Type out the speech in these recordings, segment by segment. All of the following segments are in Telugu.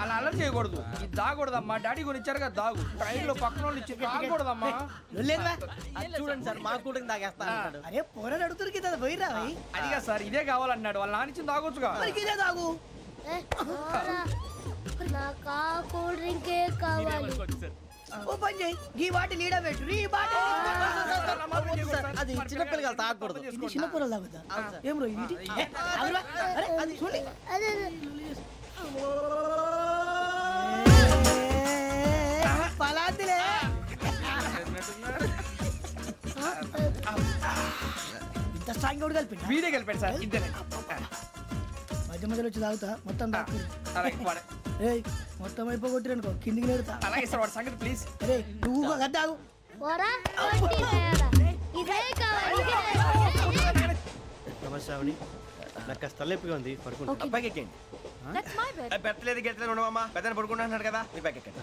అలా అలర్ట్ చేయకూడదు. ఇది దాగకూడదమ్మా. డాడీ కొని ఇచ్చారు కదా దాగు. ట్రైన్ లో పక్కన వాళ్ళు ఇచ్చి దాగకూడదమ్మా. చూడండి సార్ మా కూడా తాగేస్తా. అరే పోరాడు అడుగుతారు కదా పోయిరా. అదిగా సార్ ఇదే కావాలన్నాడు. వాళ్ళ నానిచ్చింది తాగొచ్చుగా. ఇదే తాగు. కూల్ డ్రింకే కావాలి. ఓ పని చేయి, ఈ వాటి లీడ పెట్టు. ఈ బాటి అది చిన్నపిల్లలు తాగకూడదు. ఇది చిన్న పొరలు తాగుతా. ఏం రో ఇది? అరే అది చూడండి. పలాతిలే. ఇంత స్ట్రాంగ్ కూడా కలిపి వీడే కలిపాడు సార్. ఇద్దరే మధ్య మధ్యలో వచ్చి తాగుతా. మొత్తం తాగు. ఏయ్ మొత్తం అయిపోగొట్టిరనుకో కిందికి నేడుతా. అలాగే సార్ వాడి సంగతి ప్లీజ్. అరే నువ్వు కదా తాగు. నమస్కారం. నాకు కాస్త తలెప్పిగా ఉంది, పడుకుంటా. అబ్బాయికి ఎక్కండి. పెట్టలేదు గెట్టలేదు ఉండవమ్మా. పెద్దని పడుకుంటున్నాడు కదా, మీ బ్యాగ్ ఎక్కండి.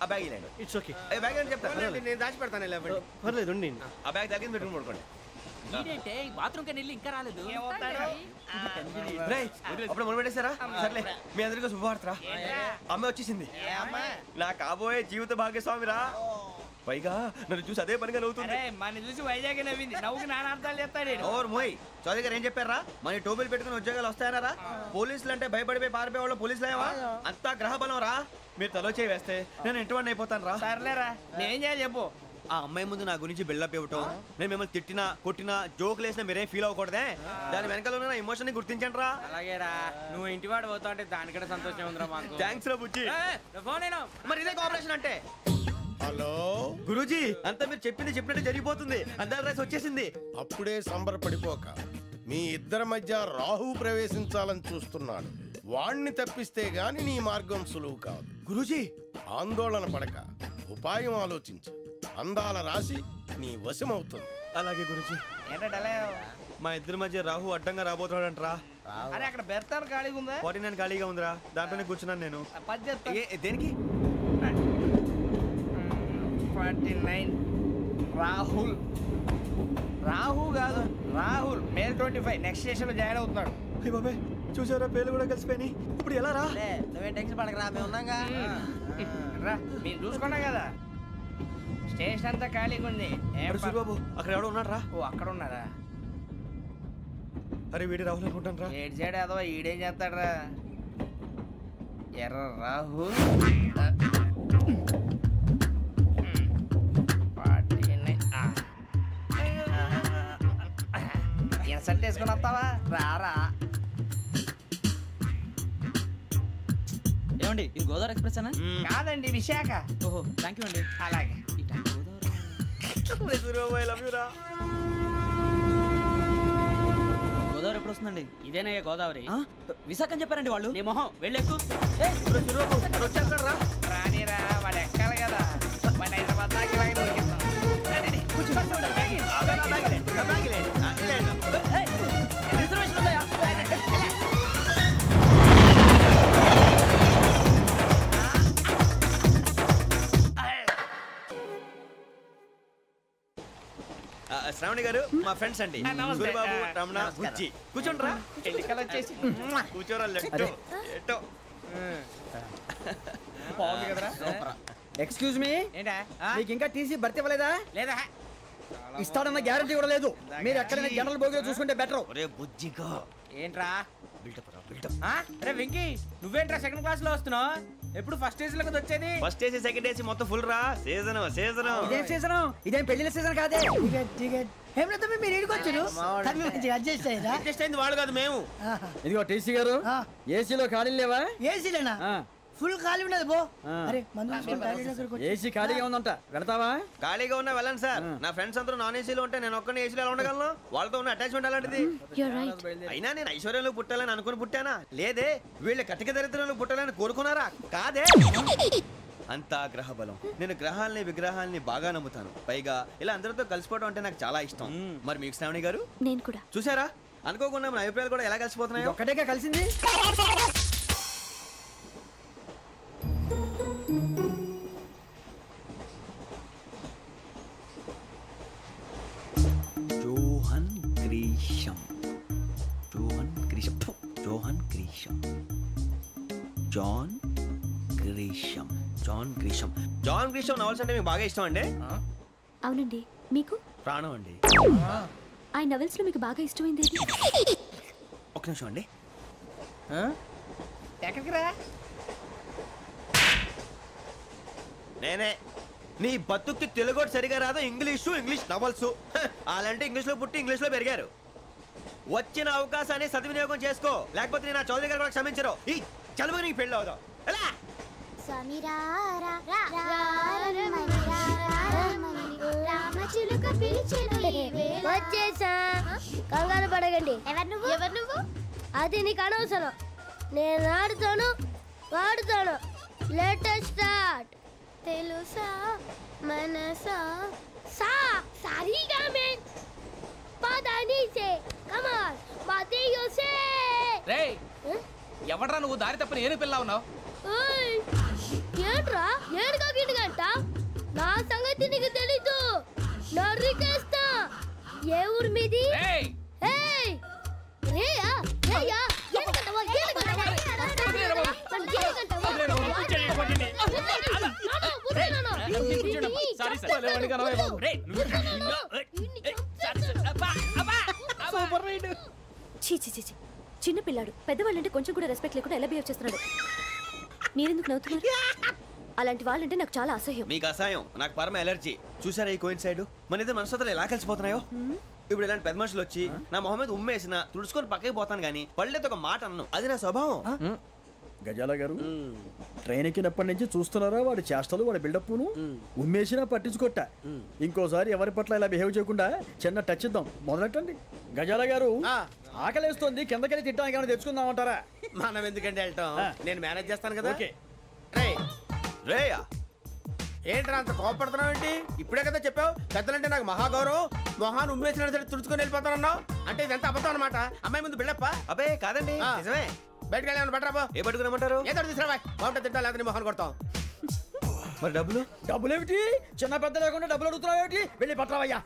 ఆ బ్యాగ్ ఇలాండి. It's okay. బ్యాగ్ అని చెప్తాను, నేను దాచి పెడతాను. పర్లేదు ఉండి. ఆ బ్యాగ్ తగ్గింది పెట్టుకుని పడుకోండి. ఇంకా రాలేదు. అప్పుడు మొదలు పెట్టేశారా? సర్లే మీ అందరికీ శుభవార్తరా. అమ్మాయి వచ్చేసింది. నా కాబోయే జీవిత భాగ్యస్వామిరా. పైగా నన్ను చూసి అదే పనిగా నవ్వుతుంది. మన చూసి వైజాగ్ నవ్వింది. నవ్వుకి నాన్న అర్థాలు చెప్తాడు. ఓర్ మోయ్ చౌదరి గారు ఏం చెప్పారా? మన టోబీలు పెట్టుకుని ఉద్యోగాలు వస్తాయనరా? పోలీసులు అంటే భయపడిపోయి పారిపోయే వాళ్ళు పోలీసులు అయ్యావా? అంతా గ్రహ బలం రా. మీరు తలో చేయి వేస్తే నేను ఇంటివాడిని అయిపోతాను రా. సర్లేరా, నేనేం చేయాలి చెప్పు. ఆ అమ్మాయి ముందు నా గురించి బిల్డప్ ఇవ్వటం, నేను మిమ్మల్ని తిట్టినా కొట్టినా జోకులు వేసినా మీరేం ఫీల్ అవ్వకూడదే. దాని వెనకాల ఉన్న ఎమోషన్ ని గుర్తించండి రా. అలాగేరా, నువ్వు ఇంటివాడు పోతా అంటే దానికంటే సంతోషం ఉందిరా మాకు. థ్యాంక్స్ రా బుజ్జి. మరి ఇదే కోఆపరేషన్ అంటే. హలో గురూజీ, అంతా మీరు చెప్పింది చెప్పినట్టు జరిగిపోతుంది. అందాల రైస్ వచ్చేసింది. అప్పుడే సంబరపడిపోక. మీ ఇద్దరి మధ్య రాహు ప్రవేశించాలని చూస్తున్నాడు. వాణ్ణి తప్పిస్తే గాని నీ మార్గం సులువు కాదు. గురూజీ ఆందోళన పడక, ఉపాయం ఆలోచించు. అందాల రాశి నీ వశమవుతుంది. అలాగే గురూజీ. మా ఇద్దరి మధ్య రాహు అడ్డంగా రాబోతున్నాడంటరా. అరే అక్కడ బెర్తాను ఖాళీగా ఉందా? 49 ఖాళీగా ఉందిరా, దాంట్లోనే కూర్చున్నాను నేను. దేనికి? 49 రాహుల్. రాహు కాదు రాహుల్. మే 25 నెక్స్ట్ స్టేషన్ లో జాయిన్ అవుతున్నాడు. బాబే చూసారా, పేర్లు కూడా కలిసిపోయినాయి. ఇప్పుడు ఎలా రా? నువ్వేం టెన్షన్ పడకరా, మేము ఉన్నాగా. రా, మీరు చూసుకున్నా కదా స్టేషన్ అంతా ఖాళీగా ఉంది. బాబు అక్కడ ఎవడో ఉన్నాడు రా. ఓ అక్కడ ఉన్నారా? అరే వీడి రాహుల్ అనుకుంటాను రా. ఏడు సైడ్ అదో ఈడేం చేస్తాడరా? ఎర్ర రాహుల్. ఇన్సల్ట్ వేసుకుని వస్తావా? రారా. ఏమండి ఇది గోదావరి ఎక్స్ప్రెస్ అనా? కాదండి, విశాఖ. ఓహో థ్యాంక్ యూ అండి. అలాగే. గోదావరి ఎప్పుడు వస్తుందండి? ఇదేనయ్య గోదావరి. విశాఖ అని చెప్పారండి వాళ్ళు. నీ మొహం వెళ్ళెక్కు. రానిరా, వాడు ఎక్కాలి కదా. మన హైదరాబాద్ దాకా ఇలాగే దొరికిస్తాం. శ్రావణి గారు మా ఫ్రెండ్స్ అండి. గురుబాబు, రమణ, బుజ్జి. కూర్చోండి రా. ఎన్నికలు వచ్చేసి కూర్చోరా. బాగుంది కదరా. ఎక్స్క్యూజ్ మీ, ఏంటా? మీకు ఇంకా టీసీ భర్తీ ఇవ్వలేదా? లేదా ఇస్తాడన్న గ్యారంటీ కూడా లేదు. మీరు ఎక్కడైనా జనరల్ బోగిలో చూసుకుంటే బెటర్. ఒరే బుజ్జిగా ఏంట్రా బిల్డప్ రా, బిల్డప్. అరే వెంకీ, నువ్వేంట్రా సెకండ్ క్లాస్ లో వస్తున్నావు? ఎప్పుడు ఫస్ట్ ఏసీ లోకి వచ్చేది? ఫస్ట్ ఏసీ సెకండ్ ఏసీ మొత్తం ఫుల్ రా. Season season. ఇదేం సీజన్? ఇదేం పెళ్లిన సీజన్ కాదే. ఏమిటో మీరు ఇడికొచ్చారు. అడ్జస్ట్ అయ్యారా? అడ్జస్ట్ అయింది వాళ్ళు కాదు, మేము. ఇదిగో టీసీ గారు, ఏసీలో ఖాళీలు లేవా? ఏసీలేనా? ఫుల్ ఖాళీ ఉండదు బో. అరే ఏసీ ఖాళీగా ఉందంట, వెళ్తావా? ఖాళీగా ఉన్నా వెళ్ళండి సార్. నా ఫ్రెండ్స్ అందరూ నాన్ ఏసీలో ఉంటే నేను ఒక్కనే ఏసీలో ఎలా ఉండగలను? వాళ్ళతో ఉన్న అటాచ్మెంట్ అలాంటిది. అయినా నేను ఐశ్వర్యంలో పుట్టాలని అనుకుని పుట్టానా? లేదే. వీళ్ళ కటిక దరిద్రంలో పుట్టాలని కోరుకున్నారా? కాదే. అంతా గ్రహ బలం. నేను గ్రహాలని విగ్రహాలని బాగా నమ్ముతాను. పైగా ఇలా అందరితో కలిసిపోవడం అంటే నాకు చాలా ఇష్టం. మరి మీకు శ్రావణి గారు? నేను కూడా. చూసారా, అనుకోకుండా మన అభిప్రాయాలు కూడా ఎలా కలిసిపోతున్నాయో. ఒక్కటేగా కలిసింది. Johan Grisham. Johan Grisham. Johan Grisham. John Grisham. John Grisham. John Grisham novels అంటే మీకు బాగా ఇష్టం అండి? అవునండి. మీకు? ప్రాణం అండి. ఆ నవల్స్ లో మీకు బాగా ఇష్టమైంది ఒక నిమిషం అండి. ఎక్కడికి రా? నేనే. నీ బతుక్కి తెలుగు సరిగా రాదు, ఇంగ్లీష్ నవల్స్. అలాంటి ఇంగ్లీష్లో పుట్టి ఇంగ్లీష్లో పెరిగారు. వచ్చిన అవకాశాన్ని సద్వినియోగం చేసుకో, లేకపోతే నేను ఆ చౌదరి గారు కూడా క్షమించరు. ఈ చదువు నీకు పెళ్ళి అవుదాం. ఎలా? వచ్చేసా, కంగారు పడగండి. ఎవరు నువ్వు? అది నీకు అనవసరం. నేను ఆడుతాను, వాడుతాను. Latest start. తెలుసా మనసా సా సారీగా మే పదని సే కమాన్ బాతియో సే. రేయ్, ఎవడ్రా నువ్వు? దారి తప్పని ఏను పిల్ల ఉన్నావు? ఓయ్, ఏంట్రా ఏడుగా గిడుగంట? నా సంగతి నీకు తెలీదు. నరికేస్తా. ఏ ఊరు మీది? రేయ్, ఏయ్ రేయా రేయా ఏడుగంటవా ఏడుగంటవా చిన్న పిల్లాడు. పెద్దవాళ్ళంటే కొంచెం కూడా రెస్పెక్ట్ లేకుండా ఎలా బిహేవ్ చేస్తున్నాడు. మీరెందుకు నవ్వుతున్నారు? అలాంటి వాళ్ళంటే నాకు చాలా అసహ్యం. మీకు అసహ్యం, నాకు పరమ ఎలర్జీ. చూసారా ఈ కోయిన్సైడ్? మన ఇద్దరు మనసుతో ఎలా కలిసిపోతున్నాయో. ఇప్పుడు ఇలాంటి పెద్ద మనుషులు వచ్చి నా మొహం మీద ఉమ్మేసిన తుడుచుకొని పక్కకి పోతాను కానీ పళ్ళేతో ఒక మాట అన్ను. అది నా స్వభావం. గజాల గారు, ట్రైన్ ఎక్కినప్పటి నుంచి చూస్తున్నారా వాడి చేష్టలు, వాడి బిల్డప్ను? ఉమ్మేసినా పట్టించుకోట. ఇంకోసారి ఎవరి పట్ల ఇలా బిహేవ్ చేయకుండా చిన్న టచ్ ఇద్దాం. మొదలెట్టండి. గజాల గారు, ఆకలేస్తుంది, కిందకెళ్ళి తిట్టడానికి ఏమైనా తెచ్చుకుందామంటారా? మనం ఎందుకంటే వెళ్తాం, నేను మేనేజ్ చేస్తాను కదా. ఓకే. రేయా, ఏంట్రా అంత కోపడుతున్నావు ఏంటి? ఇప్పుడే కదా చెప్పావు పెద్దలంటే నాకు మహాగౌరవం, మొహాన్ని ఉమ్మేసిన సరే తుడుచుకొని వెళ్ళిపోతానన్నావు. అంటే ఇదంతా అబద్ధం అనమాట. అమ్మాయి ముందు బిల్డప్ప? అబ్బే కాదండి, నిజమే. బయటకు వెళ్ళి బట్రాబో. ఏ పట్టుకురమ్మంటారు? ఏదో తీసుకురా, బాగుంటుంది తింటా, లేదని మొహాన్ని కొడతాం. మరి డబ్బులు? డబ్బులు ఏమిటి? చిన్న పెద్ద లేకుండా డబ్బులు అడుగుతున్నావు ఏమిటి? వెళ్ళి పట్టరావయ్యా.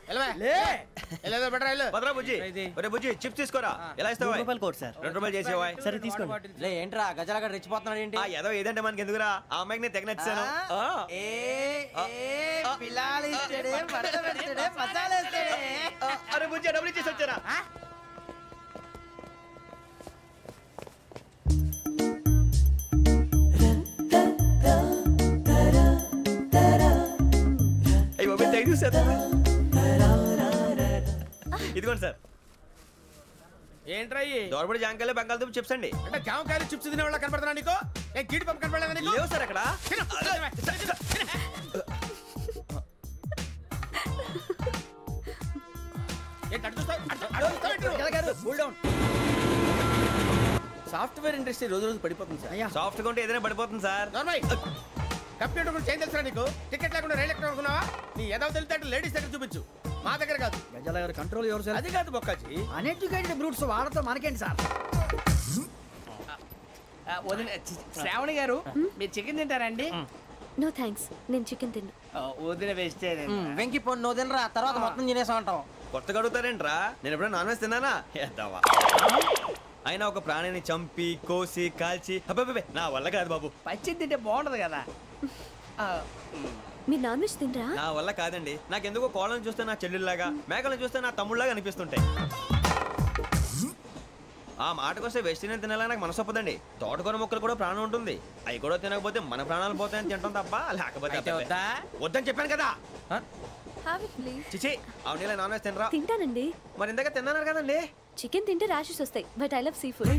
వెళ్ళేదో బట్రా వెళ్ళు. భద్రా బుజ్జి, ఒరే బుజ్జి చిప్స్ తీసుకోరా. ఎలా ఇస్తావా? Court sir. 2 రూపాయలు చేసేవా? సరే తీసుకోండి. లే ఏంట్రా గజాలగా రెచ్చిపోతున్నాడు ఏంటి? ఏదో ఏదంటే మనకి ఎందుకురా, ఆ అమ్మాయికి నేను తెగ నచ్చాను. అరే బుజ్జి, డబ్బులు ఇచ్చేసి వచ్చారా? ఇదిగోండి సార్. ఏంట్రా దోరబడి జాంకాయలు బంగాళదుంప చిప్స్ అండి. అంటే జామకాయలు చిప్స్ తినే వాళ్ళ కనపడుతున్నా నీకు? ఏ గీడి పంప కనపడలేదా నీకు? లేవు సార్ అక్కడ. సాఫ్ట్వేర్ ఇండస్ట్రీ రోజు రోజు పడిపోతుంది సార్. సాఫ్ట్ గా ఉంటే ఏదైనా పడిపోతుంది సార్. కంప్యూటర్ గురించి ఏం తెలుసా నీకు? టికెట్ లేకుండా రైలు ఎక్కడ అనుకున్నావా? నీ ఏదో తెలితే లేడీస్ దగ్గర చూపించు, మా దగ్గర కాదు. గజాల గారు కంట్రోల్ ఎవరు సార్? అది కాదు బొక్కాజీ. అన్ఎడ్యుకేటెడ్ బ్రూట్స్ వాడతో మనకేంటి సార్? శ్రావణి గారు, మీరు చికెన్ తింటారండి? నో థ్యాంక్స్, నేను చికెన్ తిన్నా. వదిన వెజిటేరియన్. వెంకి పొన్ను నువ్వు తినరా, తర్వాత మొత్తం తినేసా ఉంటాం. కొత్తగా అడుగుతారేంట్రా? నేను ఎప్పుడైనా నాన్ వెజ్ తిన్నానా? ఎద్దావా. అయినా ఒక ప్రాణిని చంపి కోసి కాల్చి అబ్బే నా వల్ల కాదు బాబు. పచ్చి తింటే బాగుంటది కదా. మీరు నాన్ వెజ్ తినరా? నా వల్ల కాదండి. నాకెందుకో కోళ్ళని చూస్తే నా చెల్లెళ్ళలాగా, మేకలను చూస్తే నా తమ్ముళ్ళలాగా అనిపిస్తుంటాయి. ఆ మాటకొస్తే వెజిటేరియన్ తినాలని నాకు మనసు ఒప్పదండి. తోటకూర మొక్కలు కూడా ప్రాణం ఉంటుంది. అవి కూడా తినకపోతే మన ప్రాణాలు పోతాయని తింటాం తప్ప, లేకపోతే వద్దని చెప్పాను కదా. చిచి, అవునీ నాన్ వెజ్ తినరా? తింటానండి. మరి ఇందాక తిన్నాను కదండి. చికెన్ తింటే ర్యాషెస్ వస్తాయి, but I love sea food.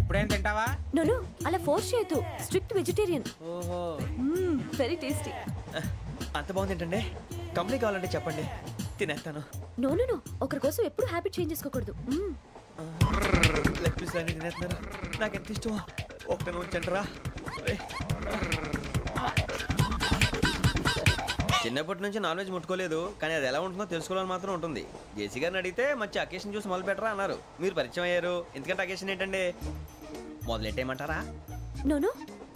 ఇప్పుడేం తింటావా? నో అలా ఫోర్స్ చేయొద్దు. Strict vegetarian. ఓహో, వెరీ టేస్టీ. అంత బాగుంది ఏంటండి? కంప్లీట్ కావాలంటే చెప్పండి, తినేస్తాను. నో ఒకరి కోసం ఎప్పుడు హ్యాబిట్ చేంజ్ చేసుకోకూడదు. లెగ్ పీస్ అన్ని తినేస్తున్నారు. నాకు ఎంత ఇష్టమో. ఒకటే ఉంచండిరా. చిన్నప్పటి నుంచి నాన్ వెజ్ ముట్టుకోలేదు, కానీ అది ఎలా ఉంటుందో తెలుసుకోవాలని మాత్రం ఉంటుంది. జేసీ గారిని అడిగితే మంచి అకేషన్ చూసి మొదలు పెట్టరా అన్నారు. మీరు పరిచయం అయ్యారు, ఎందుకంటే అకేషన్ ఏంటండి? మొదలెట్టేయమంటారా? నో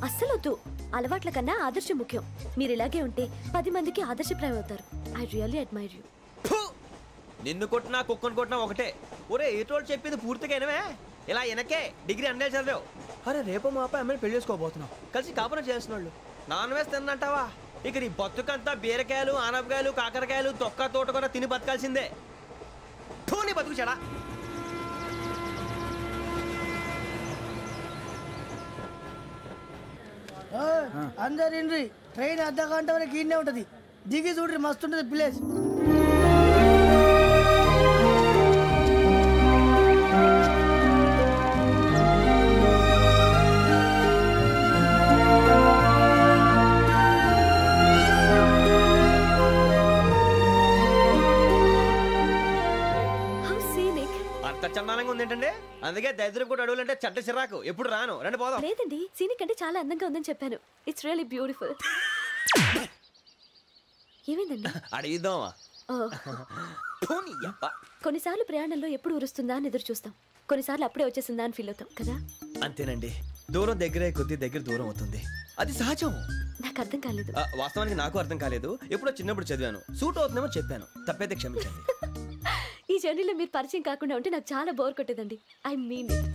అస్సలు వద్దు. అలవాట్ల కన్నా ఆదర్శం ముఖ్యం. మీరు ఇలాగే ఉంటే 10 మందికి ఆదర్శప్రాయం అవుతారు. I really admire you. నిన్ను కొట్టినా కుక్కను కొట్టినా ఒకటే. ఒరే ఏటోళ్ళు చెప్పింది పూర్తిగా వినవే. ఇలా వెనకే డిగ్రీ అన్నే చదివావు. అరే రేపు మా అబ్బాయి అమ్మని పెళ్లి చేసుకోబోతున్నావు, కలిసి కాపురం చేస్తున్నాళ్ళు. నాన్ వేసి తిన్నంటావా? ఇక నీ బతుకంతా బీరకాయలు, ఆనపకాయలు, కాకరకాయలు, తొక్క తోట కూడా తిని బతకాల్సిందే. నీ బతుకు చెడా. అందరు ఇండ్రి, ట్రైన్ అర్ధ గంట వరకు ఇన్నే ఉంటది. దిగి చూడ్రి, మస్తు ఉంటది ప్లేస్. చందానంగా ఉంది ఏంటండి, అందుకే దరిద్రం కూడా అడవులంటే చెడ్డ చిరాకు. ఎప్పుడు రాను, రండి పోదాం. లేదండి, సీనిక్ అంటే చాలా అందంగా ఉందని చెప్పాను. It's really beautiful. ఏమైందండి? అడిగిద్దామా? కొన్నిసార్లు ప్రయాణంలో ఎప్పుడు ఉరుస్తుందా అని ఎదురు చూస్తాం, కొన్నిసార్లు అప్పుడే వచ్చేసిందా అని ఫీల్ అవుతాం కదా. అంతేనండి, దూరం దగ్గరే కొద్ది దగ్గర దూరం అవుతుంది, అది సహజం. నాకు అర్థం కాలేదు. వాస్తవానికి నాకు అర్థం కాలేదు, ఎప్పుడో చిన్నప్పుడు చదివాను. సూట్ అవుతుందేమో చెప్పాను, తప్పైతే క్షమించండి. ఈ జర్నీలో మీరు పరిచయం కాకుండా ఉంటే నాకు చాలా బోర్ కొట్టేదండి. I mean it.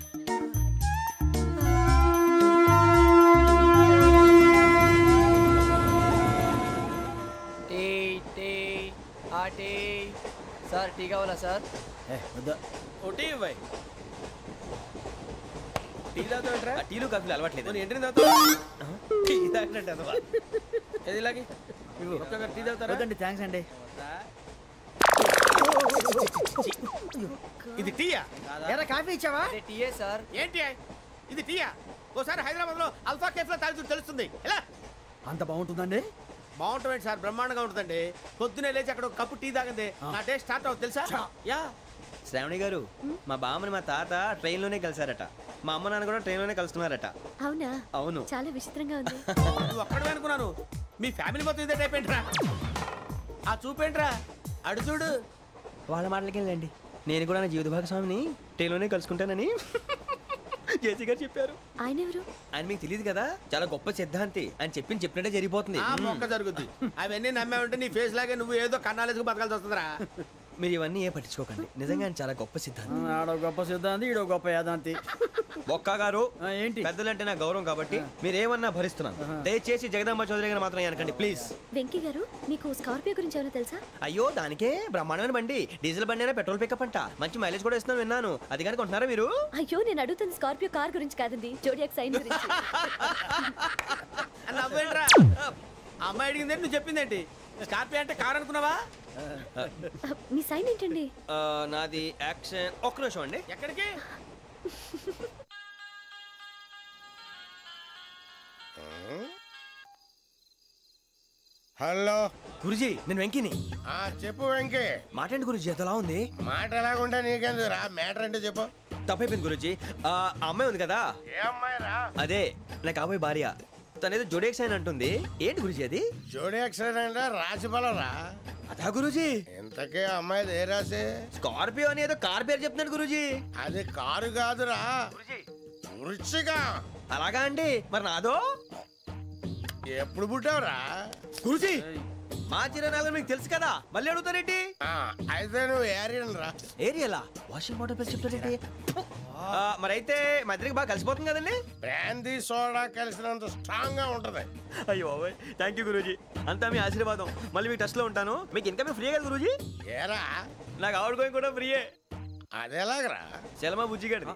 Sir tea కావాలా సార్? టీ ఇవ్వాయి. టీ తాగుతాంట్రా? టీలు కాఫీలు అలవాట్లేదు. ఏంటి తాగుతావు? టీ తాగినట్టు అదవా. ఏది ఇలాగే టీ తాగుతారా? థ్యాంక్స్ అండి. ఇది టీయా? కాఫీ ఇచ్చావా? టీయే సార్. ఏంటి ఇది టీయా? ఓసారి హైదరాబాద్ లో అల్ఫా కేఫ్ లో తాగుతూ తెలుస్తుంది. ఎలా అంత బాగుంటుందండి? బాగుంటుంది సార్, బ్రహ్మాండంగా ఉంటుందండి. పొద్దునే లేచి అక్కడ ఒక కప్పు టీ తాగింది నా డే స్టార్ట్ అవుతుంది తెలుసా? యా. శ్రావణి గారు, మా బామ్మని మా తాత ట్రైన్ లోనే కలిసారట, మా అమ్మ నాన్న కూడా ట్రైన్ లోనే కలుస్తున్నారట. అవునా? అవును. చాలా విచిత్రంగా ఉంది. నువ్వు ఒక్కడే అనుకున్నాను, మీ ఫ్యామిలీ మొత్తం ఇదే టైప్ ఏంట్రా? ఆ చూపేంట్రా, అడు చూడు. వాళ్ళ మాటలకి వెళ్ళండి, నేను కూడా నా జీవిత భాగస్వామిని ట్రైన్ లోనే కలుసుకుంటానని జేసీ గారు చెప్పారు. ఆయన ఎవరు? ఆయన మీకు తెలియదు కదా, చాలా గొప్ప సిద్ధాంతి అని చెప్పినట్టే జరిగిపోతుంది. మొక్క జరుగుద్ది. అవన్నీ నమ్మే ఉంటే నీ ఫేస్ లాగే నువ్వు ఏదో కన్నాలేసుకు బతకాల్సి వస్తుందిరా. మీరు ఇవన్నీ ఏ పట్టించుకోకండి, నిజంగా ఆయన చాలా గొప్ప సిద్ధాంతి. ఆడో గొప్ప సిద్ధాంతి, ఈడో గొప్ప యాదాంతి. బొక్క గారు, ఏంటి? పెద్దలంటే నా గౌరవం కాబట్టి మీరేమన్నా భరిస్తున్నాను. దయచేసి జగదాంబ చౌదరి గారు మాత్రం అనకండి ప్లీజ్. వెంకీ గారు, మీకు స్కార్పియో గురించి ఏమైనా తెలుసా? అయ్యో, దానికే బ్రహ్మాండమైన బండి, డీజిల్ బండి అయినా పెట్రోల్ పికప్ అంట, మంచి మైలేజ్ కూడా ఇస్తున్నాను విన్నాను. అది కానీ కొంటున్నారా మీరు? అయ్యో, నేను అడుగుతుంది స్కార్పియో కార్ గురించి కాదండి, జోడియాక్ సైన్ గురించి. నవ్వేంట్రా? అమ్మాయి అడిగిందేంటి, నువ్వు చెప్పిందేంటి? స్కార్పియో అంటే కార్ అనుకున్నావా? మీ సైన్ ఏంటండి? నాది యాక్షన్. ఒక్క నిమిషం అండి. ఎక్కడికి? హలో గురుజీ, నేను వెంకిని. చెప్పు వెంకీ. మాటండి గురుజీ, ఎంతలా ఉంది? మాట ఎలాగుంటా నీకెందుకు రా, మ్యాటర్ అంటే చెప్పు. తప్పైపోయింది గురుజీ. ఆ అమ్మాయి ఉంది కదా, ఏ అమ్మాయి రా? అదే నా కాబోయే భార్య. తనేదో జోడేక్స్ అని అంటుంది. ఏంటి గురుజీ అది? జోడి యాక్సిడెంట్ రాసి బలరా? అదా గురుజీ. ఇంతకే అమ్మాయి ఏ రాసి? స్కార్పియో అని ఏదో కార్ పేరు చెప్తున్నాడు గురుజీ. అది కారు కాదురా, వృచ్చిక. అలాగా అండి, మరి నాదో? ఎప్పుడు పుట్టావురా? గురుజీ, మా చిరనాలు మీకు తెలుసు కదా, మళ్ళీ అడుగుతారేంటి? అయితే నువ్వు ఏరియన్ రా. ఏరియలా? వాషింగ్ వాటర్ పేరు చెప్తారేంటి? మరైతే మా ఇద్దరికి బాగా కలిసిపోతుంది కదండి. బ్రాందీ సోడా కలిసినంత స్ట్రాంగ్ గా ఉంటది. అయ్యో థ్యాంక్ యూ గురూజీ, అంతా మీ ఆశీర్వాదం. మళ్ళీ మీకు టెస్ట్ లో ఉంటాను. మీకు ఇన్కమ్ ఫ్రీ కదా గురూజీ? ఏరా, నాకు ఆవిడ గోయింగ్ కూడా ఫ్రీయే. అదేలాగరా? చలమా బుజ్జి గడిది.